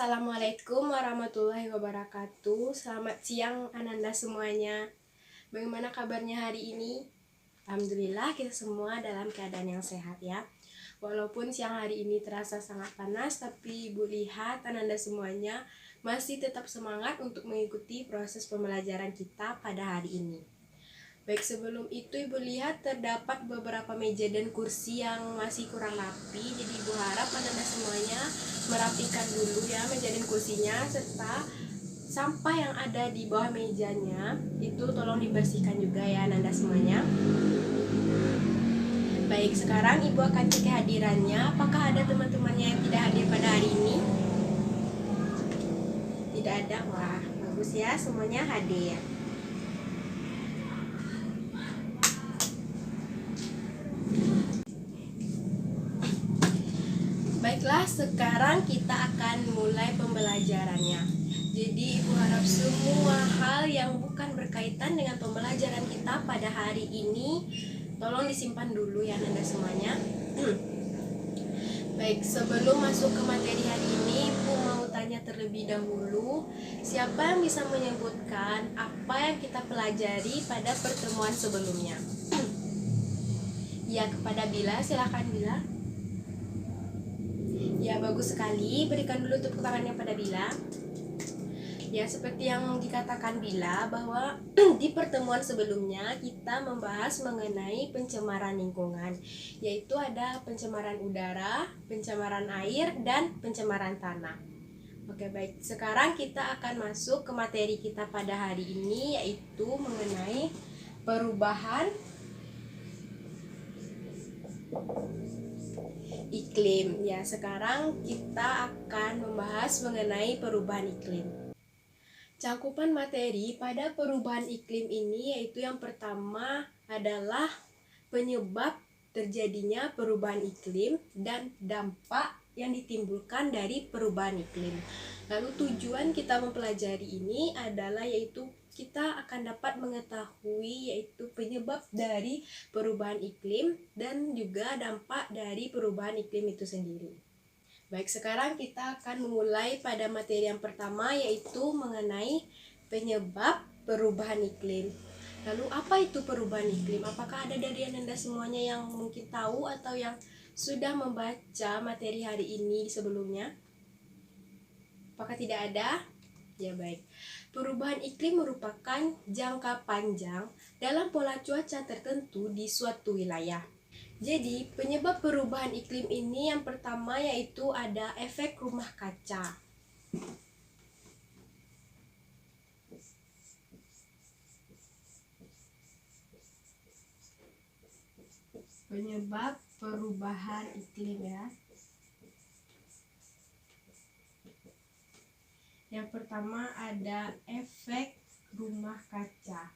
Assalamualaikum warahmatullahi wabarakatuh. Selamat siang Ananda semuanya. Bagaimana kabarnya hari ini? Alhamdulillah kita semua dalam keadaan yang sehat ya. Walaupun siang hari ini terasa sangat panas, tapi Ibu lihat Ananda semuanya masih tetap semangat untuk mengikuti proses pembelajaran kita pada hari ini. Baik, sebelum itu Ibu lihat terdapat beberapa meja dan kursi yang masih kurang rapi. Jadi Ibu harap Ananda semuanya merapikan dulu ya meja dan kursinya, serta sampah yang ada di bawah mejanya itu tolong dibersihkan juga ya Ananda semuanya. Baik, sekarang Ibu akan cek kehadirannya. Apakah ada teman-temannya yang tidak hadir pada hari ini? Tidak ada. Wah, bagus ya, semuanya hadir. Baiklah, sekarang kita akan mulai pembelajarannya. Jadi Ibu harap semua hal yang bukan berkaitan dengan pembelajaran kita pada hari ini tolong disimpan dulu ya Anda semuanya. Baik, sebelum masuk ke materi hari ini, Ibu mau tanya terlebih dahulu, siapa yang bisa menyebutkan apa yang kita pelajari pada pertemuan sebelumnya? Ya, kepada Bila, silakan Bila. Ya, bagus sekali. Berikan dulu tepuk tangannya pada Bila. Ya, seperti yang dikatakan Bila, bahwa di pertemuan sebelumnya kita membahas mengenai pencemaran lingkungan, yaitu ada pencemaran udara, pencemaran air, dan pencemaran tanah. Oke, baik. Sekarang kita akan masuk ke materi kita pada hari ini, yaitu mengenai perubahan iklim. Ya, sekarang kita akan membahas mengenai perubahan iklim. Cakupan materi pada perubahan iklim ini yaitu yang pertama adalah penyebab terjadinya perubahan iklim dan dampak yang ditimbulkan dari perubahan iklim. Lalu tujuan kita mempelajari ini adalah yaitu kita akan dapat mengetahui yaitu penyebab dari perubahan iklim dan juga dampak dari perubahan iklim itu sendiri. Baik, sekarang kita akan memulai pada materi yang pertama yaitu mengenai penyebab perubahan iklim. Lalu apa itu perubahan iklim? Apakah ada dari Anda semuanya yang mungkin tahu atau yang sudah membaca materi hari ini sebelumnya? Apakah tidak ada? Ya, baik. Perubahan iklim merupakan jangka panjang dalam pola cuaca tertentu di suatu wilayah. Jadi, penyebab perubahan iklim ini yang pertama yaitu ada efek rumah kaca. Penyebab perubahan iklim ya. Yang pertama ada efek rumah kaca.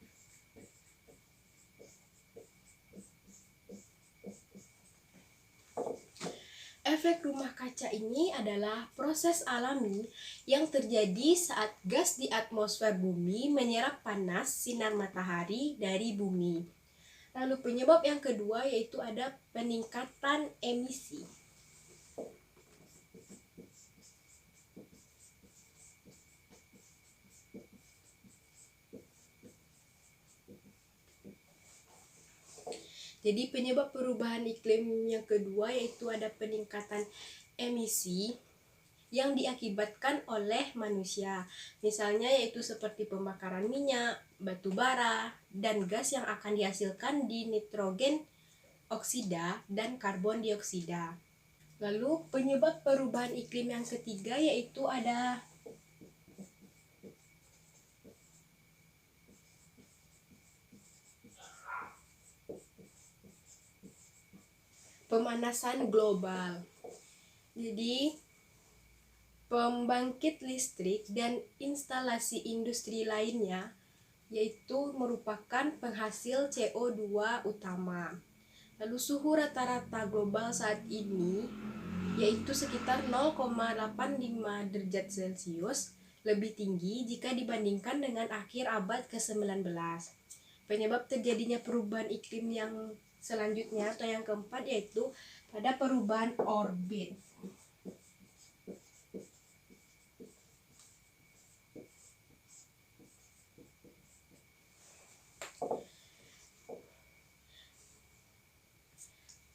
Efek rumah kaca ini adalah proses alami yang terjadi saat gas di atmosfer bumi menyerap panas sinar matahari dari bumi. Lalu penyebab yang kedua yaitu ada peningkatan emisi. Jadi penyebab perubahan iklim yang kedua yaitu ada peningkatan emisi yang diakibatkan oleh manusia. Misalnya yaitu seperti pembakaran minyak, batu bara, dan gas yang akan dihasilkan di nitrogen oksida dan karbon dioksida. Lalu penyebab perubahan iklim yang ketiga yaitu ada pemanasan global. Jadi, pembangkit listrik dan instalasi industri lainnya yaitu merupakan penghasil CO2 utama. Lalu suhu rata-rata global saat ini yaitu sekitar 0,85 derajat Celcius, lebih tinggi jika dibandingkan dengan akhir abad ke-19. Penyebab terjadinya perubahan iklim yang selanjutnya atau yang keempat yaitu pada perubahan orbit.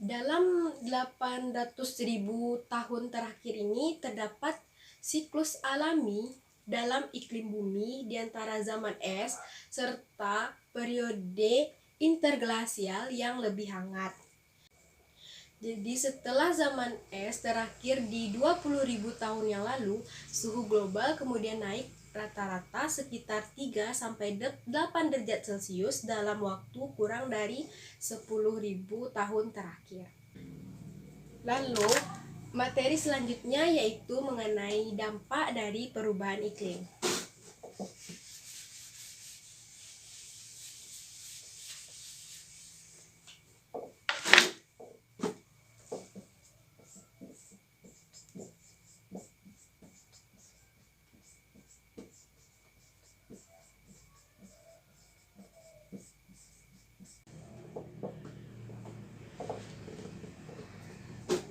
Dalam 800.000 tahun terakhir ini terdapat siklus alami dalam iklim bumi di antara zaman es serta periode interglasial yang lebih hangat. Jadi setelah zaman es terakhir di 20.000 tahun yang lalu, suhu global kemudian naik rata-rata sekitar 3-8 derajat Celcius dalam waktu kurang dari 10.000 tahun terakhir. Lalu, materi selanjutnya yaitu mengenai dampak dari perubahan iklim.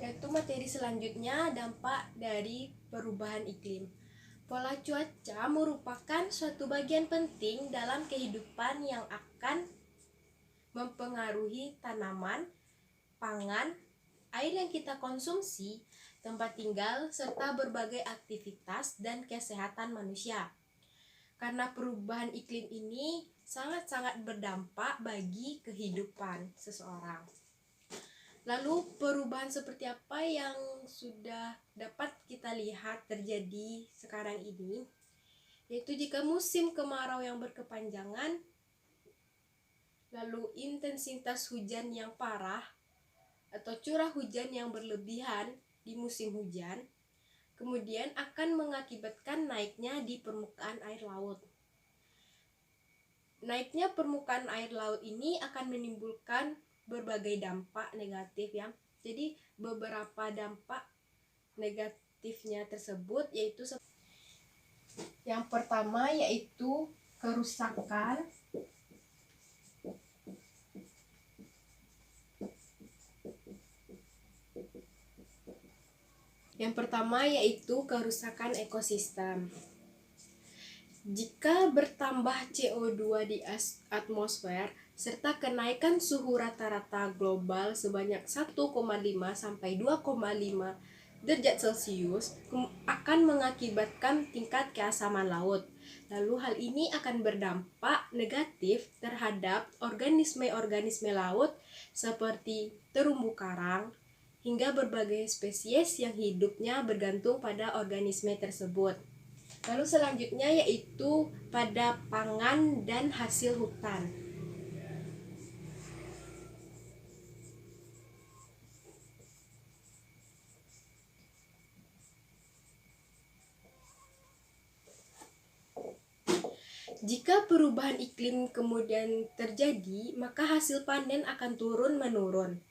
Yaitu materi selanjutnya dampak dari perubahan iklim. Pola cuaca merupakan suatu bagian penting dalam kehidupan yang akan mempengaruhi tanaman, pangan, air yang kita konsumsi, tempat tinggal, serta berbagai aktivitas dan kesehatan manusia. Karena perubahan iklim ini sangat-sangat berdampak bagi kehidupan seseorang. Lalu perubahan seperti apa yang sudah dapat kita lihat terjadi sekarang ini? Yaitu jika musim kemarau yang berkepanjangan, lalu intensitas hujan yang parah atau curah hujan yang berlebihan di musim hujan, kemudian akan mengakibatkan naiknya di permukaan air laut. Naiknya permukaan air laut ini akan menimbulkan berbagai dampak negatif ya. Jadi beberapa dampak negatifnya tersebut yaitu yang pertama yaitu kerusakan ekosistem. Jika bertambah CO2 di atmosfer serta kenaikan suhu rata-rata global sebanyak 1,5 sampai 2,5 derajat Celcius akan mengakibatkan tingkat keasaman laut. Lalu hal ini akan berdampak negatif terhadap organisme-organisme laut seperti terumbu karang hingga berbagai spesies yang hidupnya bergantung pada organisme tersebut. Lalu selanjutnya yaitu pada pangan dan hasil hutan. Jika perubahan iklim kemudian terjadi, maka hasil panen akan turun-menurun,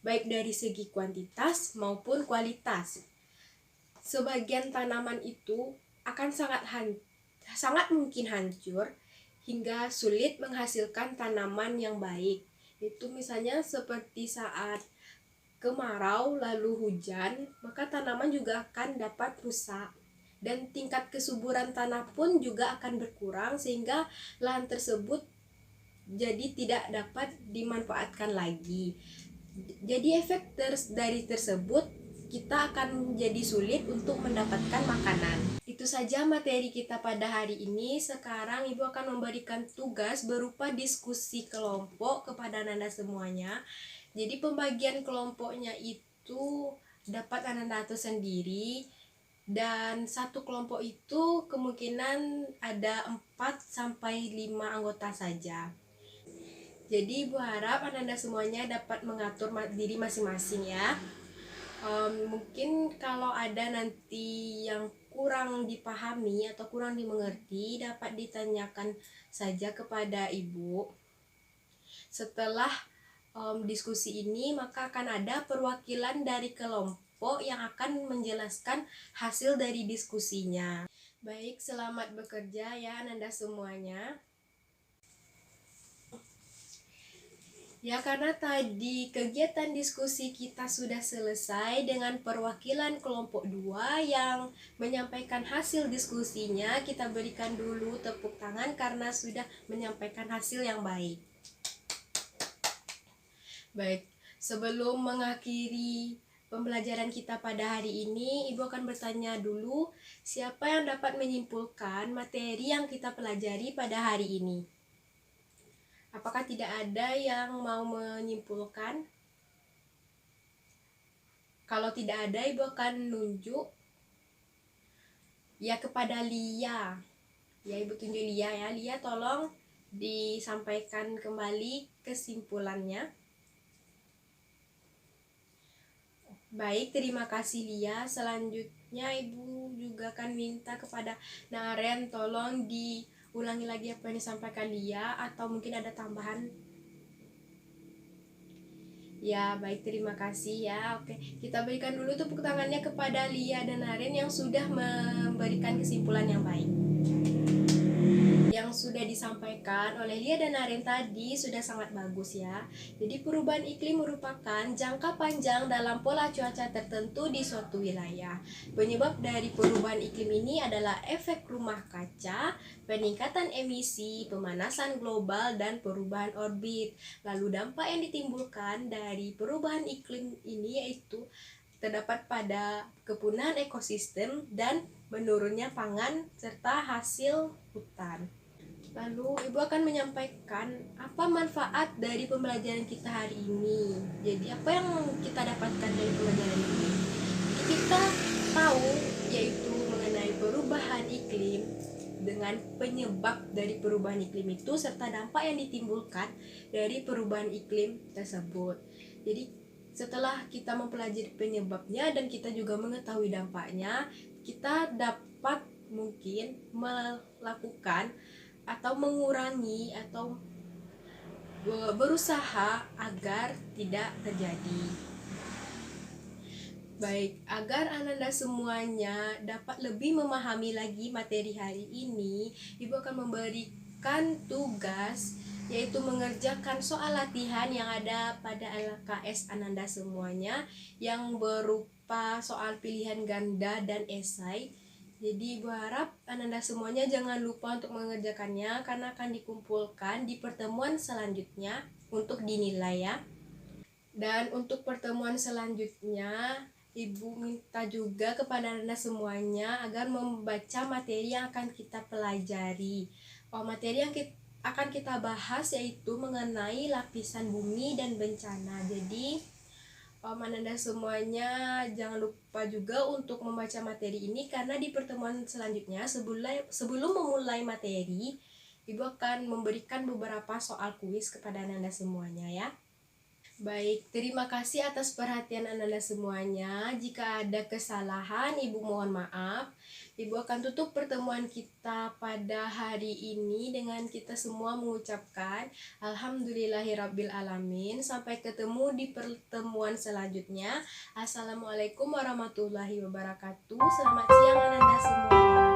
baik dari segi kuantitas maupun kualitas. Sebagian tanaman itu akan sangat mungkin hancur hingga sulit menghasilkan tanaman yang baik. Itu misalnya seperti saat kemarau lalu hujan, maka tanaman juga akan dapat rusak. Dan tingkat kesuburan tanah pun juga akan berkurang sehingga lahan tersebut jadi tidak dapat dimanfaatkan lagi. Jadi efek dari tersebut kita akan menjadi sulit untuk mendapatkan makanan. Itu saja materi kita pada hari ini. Sekarang Ibu akan memberikan tugas berupa diskusi kelompok kepada Anda semuanya. Jadi pembagian kelompoknya itu dapat Anda atur sendiri. Dan satu kelompok itu kemungkinan ada 4-5 anggota saja. Jadi Ibu harap Anda semuanya dapat mengatur diri masing-masing ya. Mungkin kalau ada nanti yang kurang dipahami atau kurang dimengerti dapat ditanyakan saja kepada Ibu. Setelah diskusi ini maka akan ada perwakilan dari kelompok yang akan menjelaskan hasil dari diskusinya. Baik, selamat bekerja ya Anda semuanya. Ya, karena tadi kegiatan diskusi kita sudah selesai dengan perwakilan kelompok 2 yang menyampaikan hasil diskusinya, kita berikan dulu tepuk tangan karena sudah menyampaikan hasil yang baik. Baik, Sebelum mengakhiri pembelajaran kita pada hari ini, Ibu akan bertanya dulu, siapa yang dapat menyimpulkan materi yang kita pelajari pada hari ini? Apakah tidak ada yang mau menyimpulkan? Kalau tidak ada, Ibu akan nunjuk ya kepada Lia. Ya, Ibu tunjuk Lia ya. Lia, tolong disampaikan kembali kesimpulannya. Baik, terima kasih Lia. Selanjutnya Ibu juga akan minta kepada Naren, tolong diulangi lagi apa yang disampaikan Lia, atau mungkin ada tambahan. Ya, baik, terima kasih ya. Oke, kita berikan dulu tepuk tangannya kepada Lia dan Naren yang sudah memberikan kesimpulan yang baik. Yang sudah disampaikan oleh Lia dan Naren tadi sudah sangat bagus ya. Jadi perubahan iklim merupakan jangka panjang dalam pola cuaca tertentu di suatu wilayah. Penyebab dari perubahan iklim ini adalah efek rumah kaca, peningkatan emisi, pemanasan global, dan perubahan orbit. Lalu dampak yang ditimbulkan dari perubahan iklim ini yaitu terdapat pada kepunahan ekosistem dan menurunnya pangan serta hasil hutan. Lalu Ibu akan menyampaikan apa manfaat dari pembelajaran kita hari ini. Jadi apa yang kita dapatkan dari pembelajaran ini? Jadi kita tahu yaitu mengenai perubahan iklim dengan penyebab dari perubahan iklim itu serta dampak yang ditimbulkan dari perubahan iklim tersebut. Jadi setelah kita mempelajari penyebabnya dan kita juga mengetahui dampaknya, kita dapat mungkin melakukan atau mengurangi atau berusaha agar tidak terjadi. Baik, agar Ananda semuanya dapat lebih memahami lagi materi hari ini, Ibu akan memberikan tugas yaitu mengerjakan soal latihan yang ada pada LKS Ananda semuanya yang berupa soal pilihan ganda dan esai. Jadi Ibu harap Ananda semuanya jangan lupa untuk mengerjakannya karena akan dikumpulkan di pertemuan selanjutnya untuk dinilai ya. Dan untuk pertemuan selanjutnya Ibu minta juga kepada Anda semuanya agar membaca materi yang akan kita pelajari. Materi yang akan kita bahas yaitu mengenai lapisan bumi dan bencana. Jadi Anda semuanya jangan lupa juga untuk membaca materi ini karena di pertemuan selanjutnya sebelum memulai materi, Ibu akan memberikan beberapa soal kuis kepada Anda semuanya ya. Baik, terima kasih atas perhatian Anda semuanya. Jika ada kesalahan, Ibu mohon maaf. Ibu akan tutup pertemuan kita pada hari ini dengan kita semua mengucapkan Alhamdulillahirrabbilalamin. Sampai ketemu di pertemuan selanjutnya. Assalamualaikum warahmatullahi wabarakatuh. Selamat siang Anda semuanya.